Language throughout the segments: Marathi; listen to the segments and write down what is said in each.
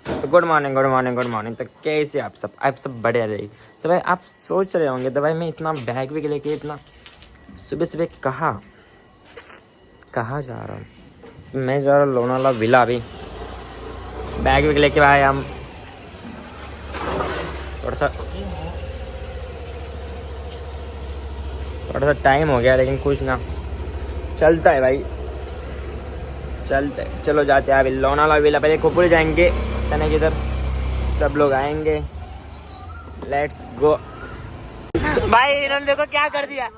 तो good morning good morning good morning. तो कैसे आप सब बढ़िया रही। तो भाई आप सोच रहे होंगे तो भाई मैं इतना बैग भी लेके इतना सुबह सुबह कहाँ जा रहा हूँ। मैं जा रहा हूँ लोनावाला विला। अभी बैग भी लेके भाई हम थोड़ा सा टाइम हो गया, लेकिन कुछ ना चलता है भाई, चलते हैं। चलो जाते हैं अभी लोनावाला विला। पहले खोपड़ी जाएंगे चने की इधर, सब लोग आएंगे। Let's go. भाई इन्होंने देखो क्या कर दिया।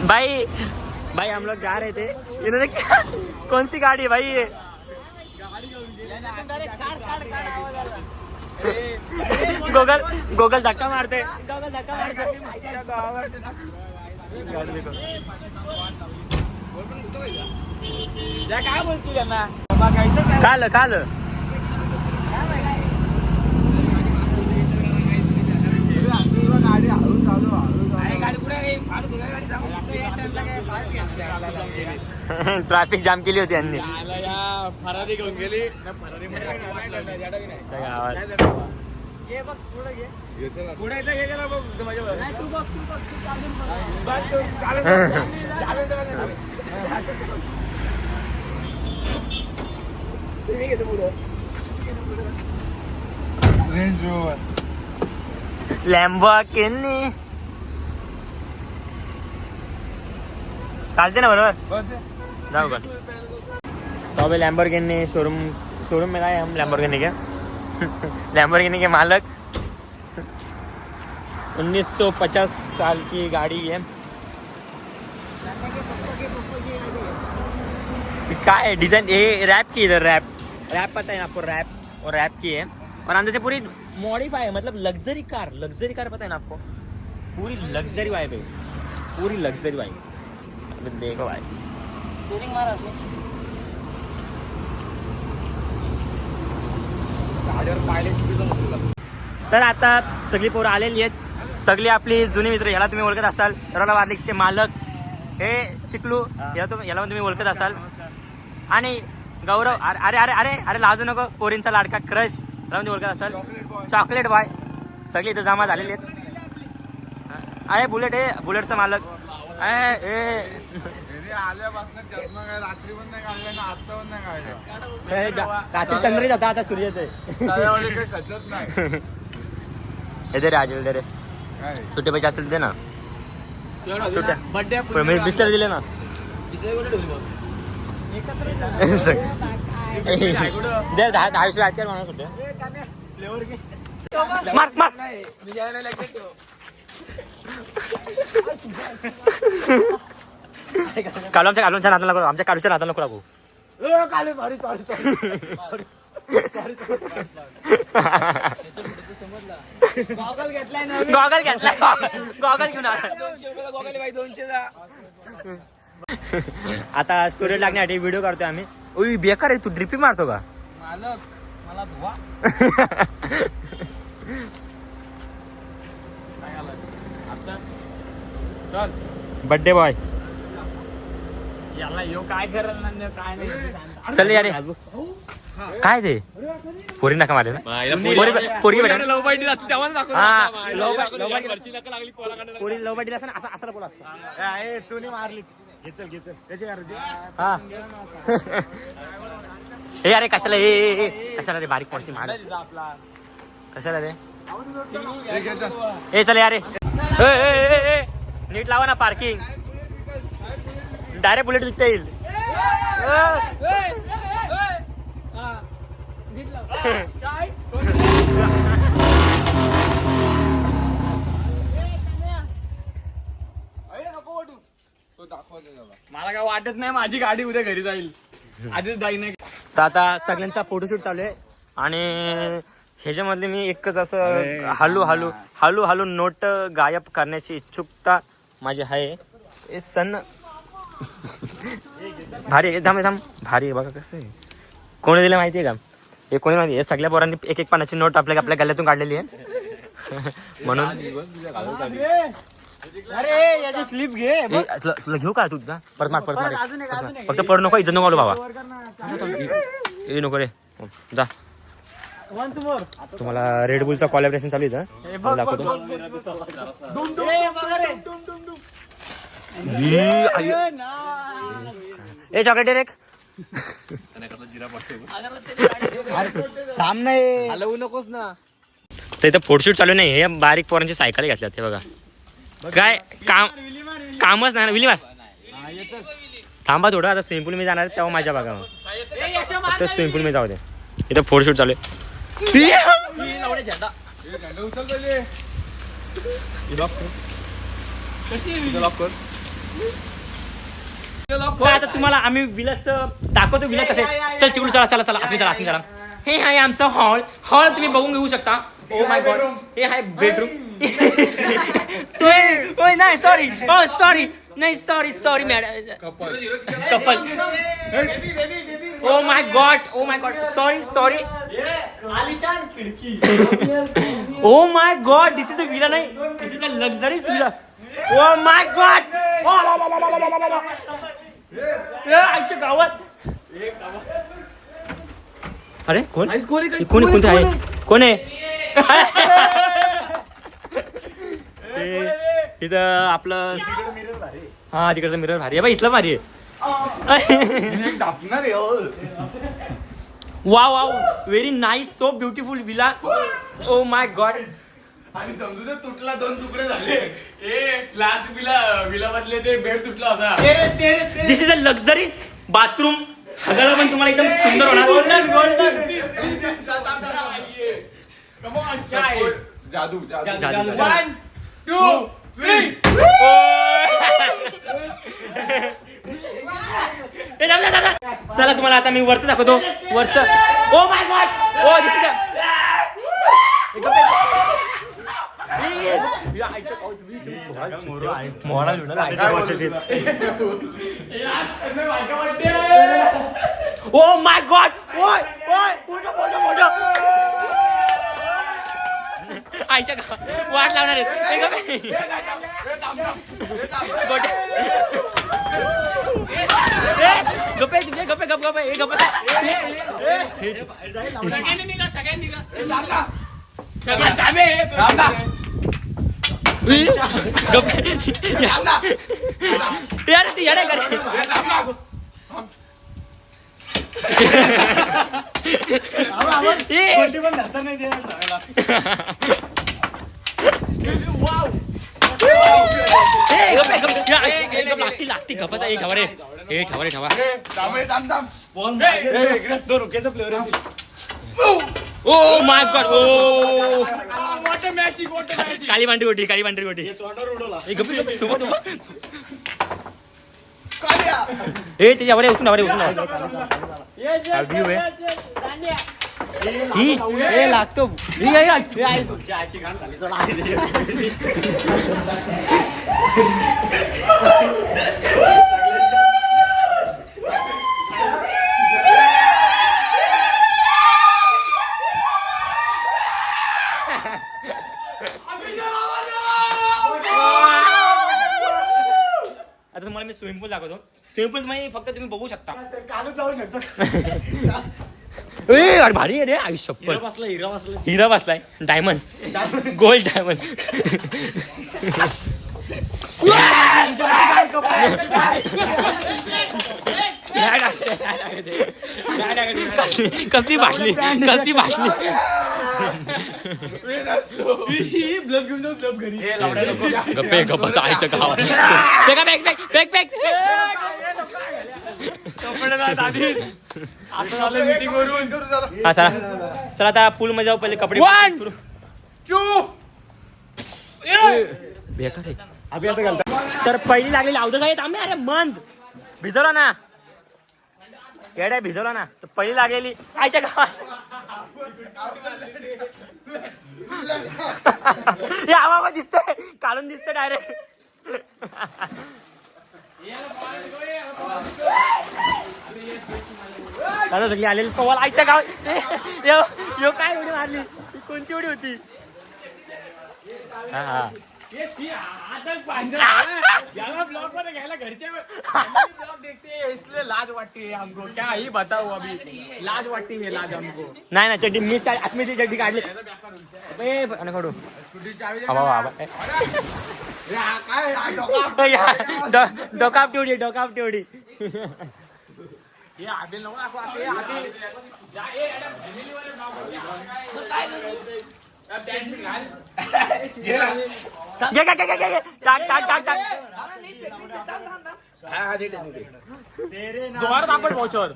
भाई हम लोग जा रहे थे, इन्होंने क्या, कौन सी गाड़ी है भाई ये? गोगल धक्का मारते। गाड़ी देखो काय बोलशील यांना? काल ट्रॅफिक जाम केली होती यांनी। फरारी घेऊन गेली लॅम्बोर्गिनी चालते ना बरोबर, जाऊ का? तो अभी लैम्बोर्गिनी शोरूम में गए हम। लैम्बोर्गिनी के मालक 1950 साल की गाड़ी है। क्या है डिजाइन? ये रैप की, इधर रैप पता है ना आपको? रैप और रैप की है, और अंदर से पूरी मॉडिफाई है, मतलब लग्जरी कार पता है ना आपको? पूरी लग्जरी वाइब है, पूरी लग्जरी वाइब। देखो भाई तर आता सगळी पोरं आलेली आहेत, सगळी आपली जुनी मित्र। याला तुम्ही ओळखत असाल, रोला वार्लिक्सचे मालक हे चिकलू, याला पण तुम्ही ओळखत असाल। आणि गौरव, अरे अरे अरे अरे लाजू नको, पोरींचा लाडका क्रश, याला तुम्ही ओळखत असाल, चॉकलेट बॉय। सगळी इथं जमा झालेली आहेत। अरे बुलेट आहे, बुलेटचा मालक। रात्री चंद्र जाता, आता सूर्य येते। राजू दे रे, सुट्टे पैसे असेल दे ना, सुट्ट्या बिस्तर दिले ना। दे 10 आजच्या म्हणून सुट्ट्या मार कालूच्या नाताला नको, आमच्या कालूच्या नाताला नको लागू। गॉगल घेऊन आता स्टोरी लागण्यासाठी व्हिडिओ काढतोय आम्ही। ओय बेकार आहे, तू ड्रिपी मारतो का? मालक मला धुवा। बर्थडे बॉय याला यो काय करल ना, काय नाही। चल यार, काय ते पोरी नका मारे ना, पोरी भेटा लव बाईट असते तेव्हा दाखव। हां लव बाईट वरची नका लागली पोराकडे, पोरी लव बाईट असं असं बोल असतं। ए तू नाही मारली, घेचल कशी करायची? हां हे अरे कशाला रे बारीक पडची मार आपला, कशाला रे? ए चल यार, ए नीट लावा ना पार्किंग, डायरेक्ट बुलेट विकता येईल। मला काय वाटत नाही माझी गाडी उद्या घरी जाईल, आधीच जाई नाही। तर आता सगळ्यांचा फोटोशूट चालू आहे, आणि ह्याच्यामधले मी एकच असं हळू नोट गायब करण्याची इच्छुकता माझी आहे। हे सण भारी आहे, थांब भारी आहे बघा कसं आहे। कोणी दिलं माहिती आहे का? हे कोणी माहिती आहे? सगळ्या पोरांनी एक पानाची नोट आपल्या गल्ल्यातून काढलेली आहे म्हणून। अरे याची स्लिप घे, तुला घेऊ का? तू परत मार फक्त पड नको, इज्जत नको आलो बाबा। ए नको रे, जा तुम्हाला रेड बुलचा कॉलॅबरेशन चालू आहे इथं. दाखवतो. ए चॉकलेट रे थांब नाही हलवू नकोस ना. तर इथं फोटोशूट चालू नाही. हे बारीक पोरांची सायकल घातल्यात ते बघा. काय कामच नाही ना. विली मार थांबा थोडं. आता स्विमिंग पूल मी जाणार तेव्हा माझ्या बघा. फक्त स्विमिंग पूल मी जाऊ दे. इथं फोटोशूट चालू आहे. आता तुम्हाला आम्ही विलाचं दाखवतो. विला कसं आहे. चल चिकडू चला चला चला आतमध्ये चला आतमध्ये चला. हे आहे आमचं हॉल. हॉल तुम्ही बघून घेऊ शकता. ओ माय गॉड हे आहे बेडरूम. नाही सॉरी सॉरी नाही sorry madam couple. Oh my God sorry oh my God this is a villa नाही. This is a luxuries villa. Oh my God आमच्या गावात. अरे कोण कोणते आहे. कोण आहे इथं आपलं. हा तिकडचं मिरर भारी आहे बा. इथलं भारी आहे. Wow very nice so beautiful villa. Oh my God. आणि समजू दे तुटला 2 तुकडे झाले. लास्ट विला मधले ते बेड तुटला होता. दिस इज अ लक्झरीज बाथरूम. सगळं पण तुम्हाला एकदम सुंदर होणार. जादू जादू. 1 2 3 चला तुम्हाला आता मी वरचं दाखवतो. वरचं. Oh my god oh this is oh my god. आईच्या वाट लावणार आहेत. गप्पे तुझे गप्पे गप गप हे गप्पे. सगळ्यांनी निघा. यार ती येडे करे. लागती गप्पाचा. एक ठेवा रे. हे ठेवा रे ठेवा. Oh my god. Oh water matching काळी पांढरी गोटी काळी पांढरी गोटी. ए त्याच्या वर उचलून व्ह्यू आहे. ही लागतो. आता तुम्हाला मी स्विमिंग पूल दाखवतो. स्विमिंग पूल तुम्ही फक्त तुम्ही बघू शकता. कालच जाऊ शकतो. अरे भारी आहे रे. आयुष्य हिरा बसलाय. Diamond gold diamond. कसली भाषली. गप्पे गप्पाचं आईच्या गावात. असं झालं मीटिंग वरून. हा चला चला आता पूल मध्ये जाऊ. पहिले कपडे. 1 2 बेकार आहे. तर पहिली लागलेली अवधूत आहे. आम्ही अरे मंद भिजवला ना. येड्या भिजवला ना. तर पहिली लागलेली आईच्या गावात. आवा दिसतंय काढून दिसतंय डायरेक्ट. दादा सगळी आलेली पवाल आईच्या गावात. यो काय उडी मारली. कोणती उडी होती. हा ये शी आदर पांजरा याला ब्लॉग मध्ये घ्यायला घरचे ब्लॉग देखते इसलिए लाज वाटती है हमको क्या ही बताओ अभी लाज वाटती है लाज हमको नाही ना चड्डी मी आतमध्ये चड्डी काढली ए काढू डोकाप तेवढी ये आदिल नको दाखव असं, हे आदिल जा ए अरे फॅमिली वाले ब्लॉग काय बॅटरी घाल घे टाक जोरात आपण पोहोचवर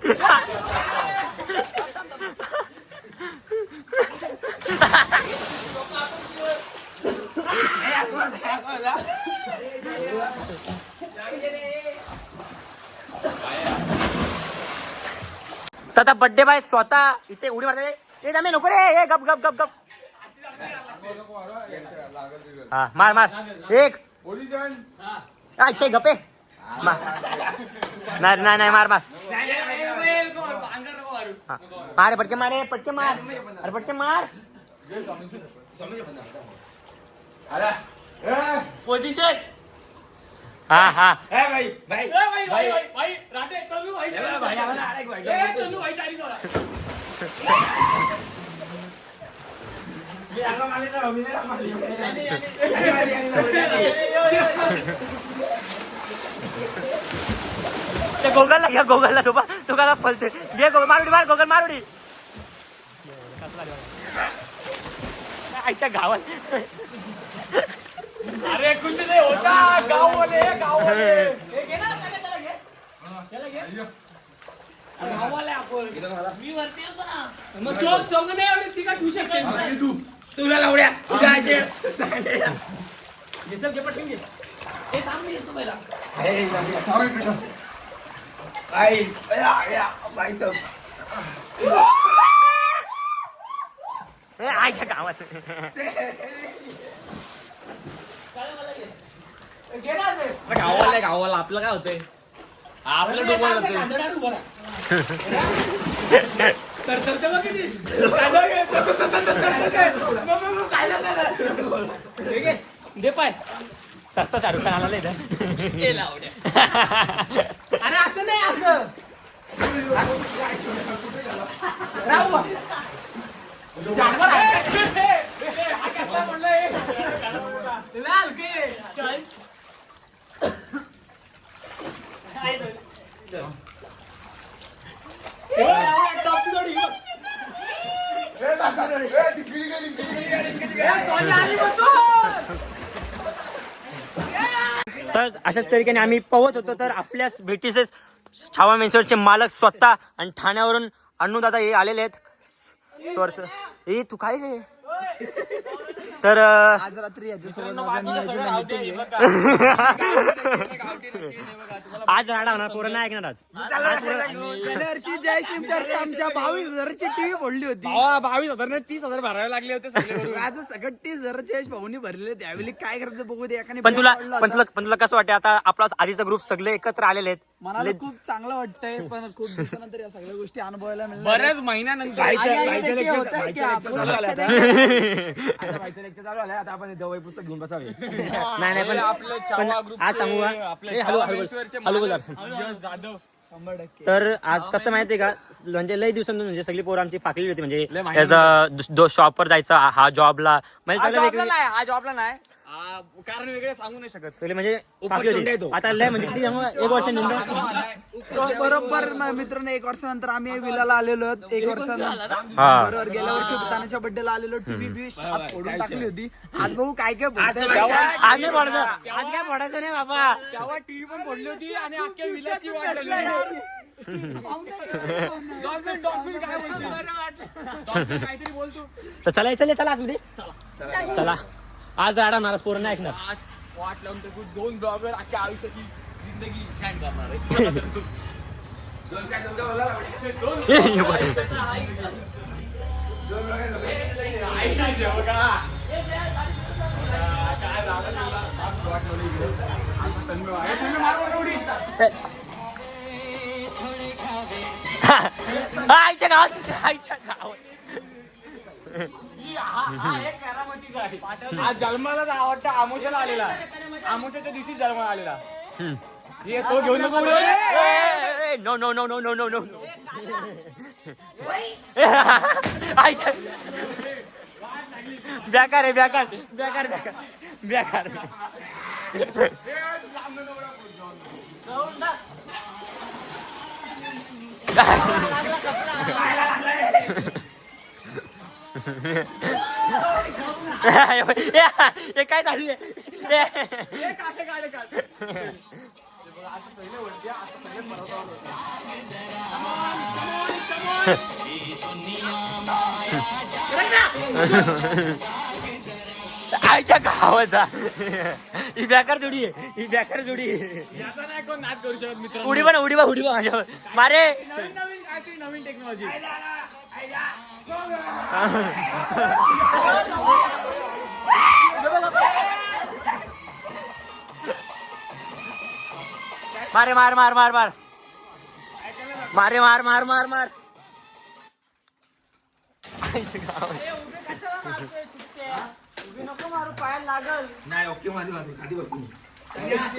आता बड्डे बाय स्वतः इथे उडी मारते ए दमे नको रे ए गप गप गप गप हा मार एक अच्छा गपे नाही मार मारे पटके मार अरे पटके मार पोझिशन हा भाई राटे तनु भाई चारी सोडा ते गोगलला घ्या गोगलला तो कसा फलते घे गोगल मारुडी आईच्या गावात अरे कुछ नहीं होता गाँव वाले मग चौक नाही एवढी ती काय घेऊ शकते तुला लावड्या घे पटकन घे ए थांब मी येतो पहिला आईच्या गावात गावाला आपलं काय होतंय आपलं डोकं दे पाय सस्ता शाहरुख खान आला इथं अरे असं नाही असं तर अशाच तरीकेने आम्ही पवत होतो तर आपल्याच भेटीचे छावा मेन्सरचे मालक स्वतः आणि ठाण्यावरून अन्नूदादा हे आलेले आहेत स्वर्थ ए तू काय रे तर आज रात्री याच्यासोबत आज राडा होणार पोरं नाही ऐकणार आज गेल्या वर्षी जय शिमकर आमच्या 22,000ची टीव्ही फोडली होती 22,000 ने 30,000 भरावे लागले होते सगळे आज सगळं 30,000ची यश भाऊनी भरले त्यावेळी काय करायचं बघू दे एकाने पण तुला कसं वाटतं आता आपला आधीचा ग्रुप सगळे एकत्र आलेले आहेत मनाला खूप चांगलं वाटतंय पण खूप दिवसानंतर या सगळ्या गोष्टी अनुभवायला मिळणार बऱ्याच महिन्यानंतर नाही पण आज सांगू जाधव तर आज कसं माहितीये का म्हणजे लई दिवसांतून म्हणजे सगळी पोरं आमची पाकलेली होती म्हणजे शॉपवर जायचं हा जॉबला हा जॉबला नाही कारण वेगळे सांगू नाही शकत सगळे म्हणजे पाकली होती आता लय म्हणजे किती एक वर्ष बरोबर मित्रांनो 1 वर्षानंतर आम्ही विलाला आलेलो आहोत 1 वर्षानंतर बरोबर गेल्या वर्षी तानाच्या बर्थडेला आलेलो टीव्ही बी फोडून टाकली होती आज बघू काय काय आज नाही पडायचं नाही बाबा तेव्हा टीव्ही पण फोडली होती आणि अख्ख्या विलाची वाट डॉल्फिन काय बोलतो काहीतरी बोलतो तर चला आतमध्ये चला आज राडा महाराज पोरं नाही ऐकणार आज वाट लावून तर 2 ब्लॉगर अख्ख्या आयुष्याची जिंदगी छान करणार आहे आईच्या गावात हा एक करामतीचा आहे आज जन्मालाच आवडता आमोशाला आलेला आमोशाच्या दिवशी जन्माला आलेला ये तो घेऊन नको उडवले. No no no no no no no बेकार आहे बेकार बेकार बेकार बेकार हे काय चालू आहे काटे काटे काटे आता सगळे वरती आता सगळे आईच्या गावाचा ही बेकार जोडी आहे ही बेकार जोडी आहे याचा नाही कोण नाद करू शकत मित्र उडी बा उडी बा उडी बा माझ्यावर मारे नवीन नवीन काहीतरी नवीन टेक्नॉलॉजी मारे मार मार मार मार मारे मार मार मार मार नको मारू पायाला लागल. नाही ओके माझी बाजू खाली बसून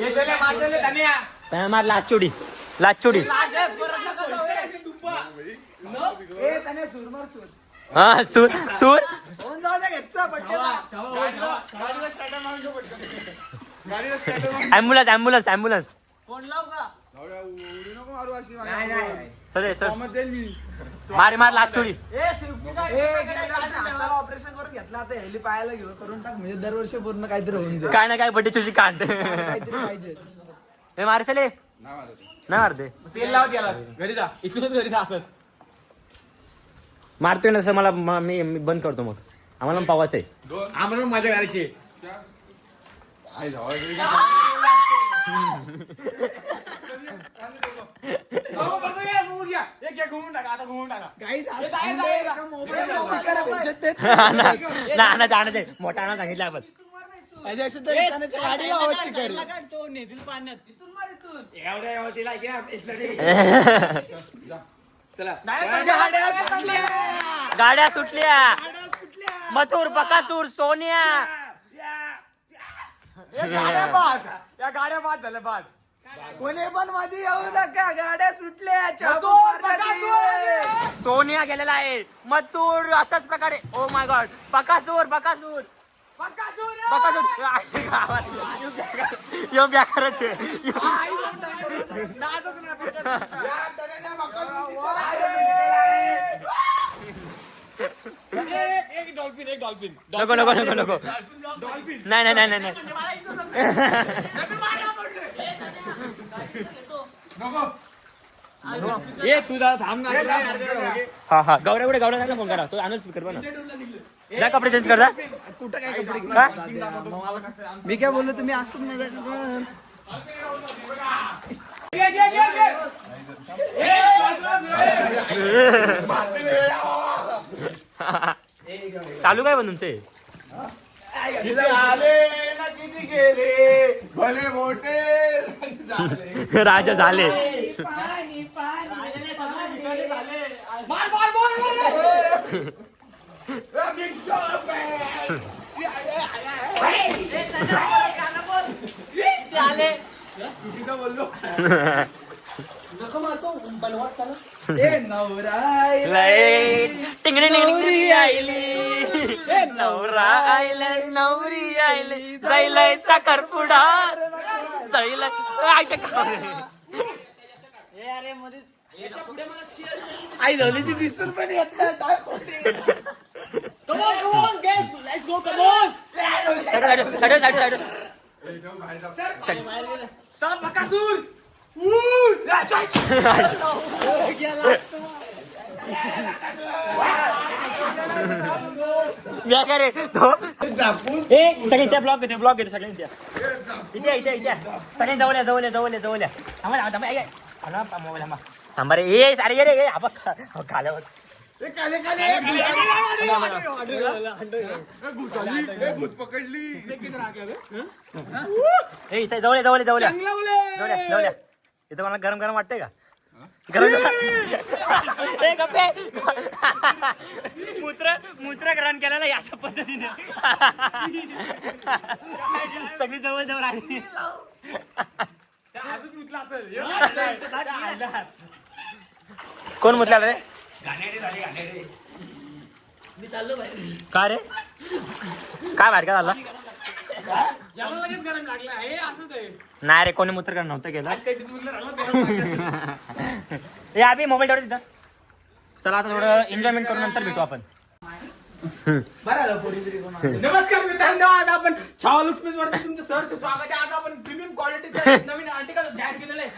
ये चले माचले धनिया मार लाचोडी लाचोडी ए त्याने सूर मार सूर हा सूर सूर होऊन जाऊ दे घरचा बड्डेला. ऍम्ब्युलन्स ऍम्ब्युलन्स ऍम्ब्युलन्स फोन लाव का? उडी नको मारू अशी चल चल कॉमत देईल मी. मारे मार लाचोडी गेल्या वर्षी हाताला ऑपरेशन करून घेतलं आता हेली पायाला घेऊन करून टाक म्हणजे दरवर्षी पूर्ण काहीतरी होऊन जाईल. काय ना काय बड्डे चुशी काढ काहीतरी पाहिजे. हे मारे चले नाही मारत. नाही मारते तेल लावत याला घरी जा इथूनच घरी जा असंच मारतोय ना सर मला मी बंद करतो मग आम्हाला पण पावाचं आहे दोन आम्हाला माझ्या घराची चार. आई जाऊ दे. एक घुमून टाका आता घुमून टाका काही हे जाय, जाय, जाय. ना जाणं आहे मोठा आणा सांगितलं आपण गाडीला आवाज चिकारी. गाड्या सुटल्या मथुर बकासूर सोनिया या गाड्या बाद झाल्या बाद कोणी पण मध्ये येऊ नका गाड्या सुटल्या मथुर, बकासूर. सोनिया गेलेला आहे मथुर अशाच प्रकारे ओ माय गॉड बकासूर बकासूर बकासूर अशी गावात यो बेकारच आहे नादच नाही फक्त. एक डॉल्फिन एक डॉल्फिन नको नको नको नको डॉल्फिन नाही नाही नाही नाही नको. ये तुझा थांब ना हा हा गौऱ्या कुठे गौऱ्या फोन करा तो आणून स्पीकर बना जा कपडे चेंज कर जा कुठं काय कपडे का? मी काय बोललो तुम्ही असत मजा कर. चालू काय पण तुमचे किती आले ना किती गेले भले मोठे झाले. राजा झाले पाणी पाणी Big Shot, man. चुकीचं बोललो. ए नवराय टिंगडी नवरी आईली नवरा आयले नवरी आयले जायलय साखरपुडा जायलय आईच्या आई झाली ती दिसून पण येत नाही काय होते. साडे साडे साडे ए, जाऊ बाहेर जा. काय रे तो झापून सगळे त्या ब्लॉक घेतो सगळ्यांनी त्या इथे इथे इथे सगळ्यांनी जवळ या जवळ या जवळ या जवळ या थांबा रे ए अरे ये रे ए आपण खाल्यावर ए, काले काले घुसली ए, घुस पकडली. ए इथे जवळ या जवळ या जवळ या जवळ या जवळ या इथं मला गरम गरम वाटतंय का ए, गप्पे. मूत्र ग्रहण केलेलं अशा पद्धतीने सगळी जवळ जवळ आली. त्या अजून मुतला असेल. हे आयला, त्या आयला. कोण मुतला रे? का रे काय बाहेर का झाला? याला लगेच गरम लागला हे असंच आहे. नाही रे कोणी मूत्र ग्रहण नव्हतं केलं. आजच्या इथे मुतलं राहिलं, गरम लागलं. ए अभि मोबाईल ठेवतो तिथं. चला आता थोडं एन्जॉयमेंट करून नंतर भेटू आपण. नमस्कार मित्रांनो, आज आपण छावा लुक्समेस वरती तुमचं सहर्ष स्वागत आहे. आज आपण प्रीमियम क्वालिटीचं नवीन आर्टिकल जाहीर केलेलं आहे.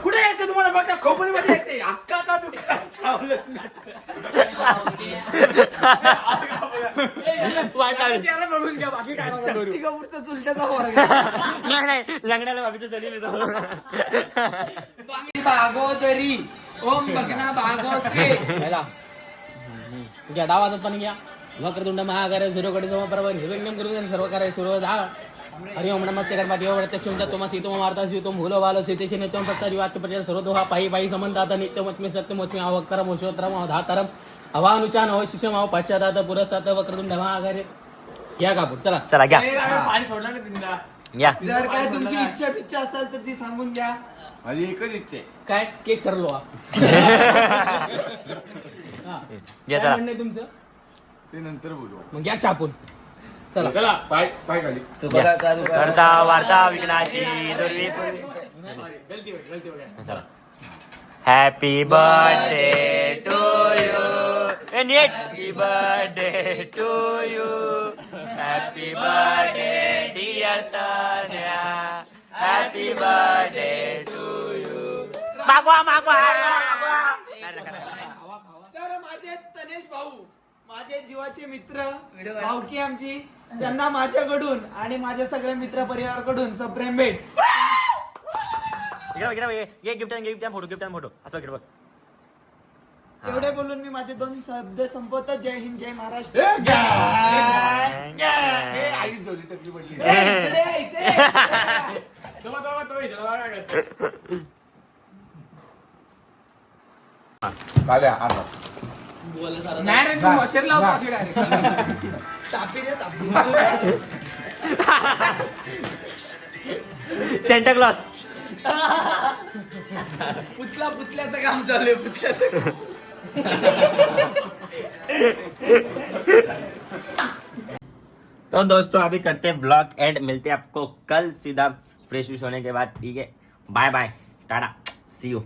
कुठे यायचं तुम्हाला बघा, खोपोलीमध्ये यायचंय. हक्काचा दुकान छावा लुक्समेस. चेहरा बघून घ्या, बाकी काय नका करू. शक्ती कपूरचा चुलत्याचा पोरग. नाही लंगड्याला बाबीचं चली मी तो. भागोदरी ओम भगना भागोसे. घ्या डावाचा पण घ्या. वक्रतुंड महाकाय सूर्यकोटी समप्रभ निर्विघ्नं कुरु सर्व कार्य सुरू धा. हरि ओम नमस्ते गणपती ओम प्रत्यक्षं तोमसि तोम वार्ता शिवतोम भूलो बालो सीतेशी नित्यं सत्ताजी वाक्य प्रचार सर्वतोहा पायी पायी समंतात नित्यमोच्मे सत्यमोच्मे अवक्तरम ओषोत्तरम अवधातरम अवानुचान अवशिष्यम अव पश्चातात पुरस्तात वक्रतुंड महाकाय. घ्या कापूर चला. चला घ्या पाणी सोडलं ना तिला. घ्या. जर काय तुमची इच्छा असेल तर ती सांगून घ्या. माझी एकच इच्छा आहे. काय केक सरलो हा. घ्या काय चला. म्हणणं आहे तुमचं? ते नंतर बोलू. मग घ्या चापून. चला चला. पाय पाय खाली. करता वार्ता विघ्नाची दुर्वी पूर्वी. गलती वगैरे. चला. Happy birthday to you. नीट. Happy birthday to you. Happy birthday dear Tanya. Happy birthday to you. मागवा मागवा. तर माझे तनेश भाऊ, माझे जीवाचे मित्र, भाऊकी आमची, त्यांना माझ्याकडून आणि माझ्या सगळ्या मित्र परिवाराकडून सप्रेम भेट. गिफ्ट फोटो असं इकडे बघ. एवढे बोलून मी माझे 2 शब्द संपवतो. जय हिंद, जय महाराष्ट्र. हे आई जोली टकली पडली. इकडे, इथे. काल्या आता. नाही रे, तू मशीन लावतो अशी direct. तापी दे, तापी. सेंटा क्लॉस. पुतल्याचं काम चालू आहे. पुतल्याचं. तो दोस्तों अभी करते हैं ब्लॉग एंड मिलते हैं आपको कल सीधा फ्रेश होने के बाद. ठीक है, bye bye, ta ta, see you.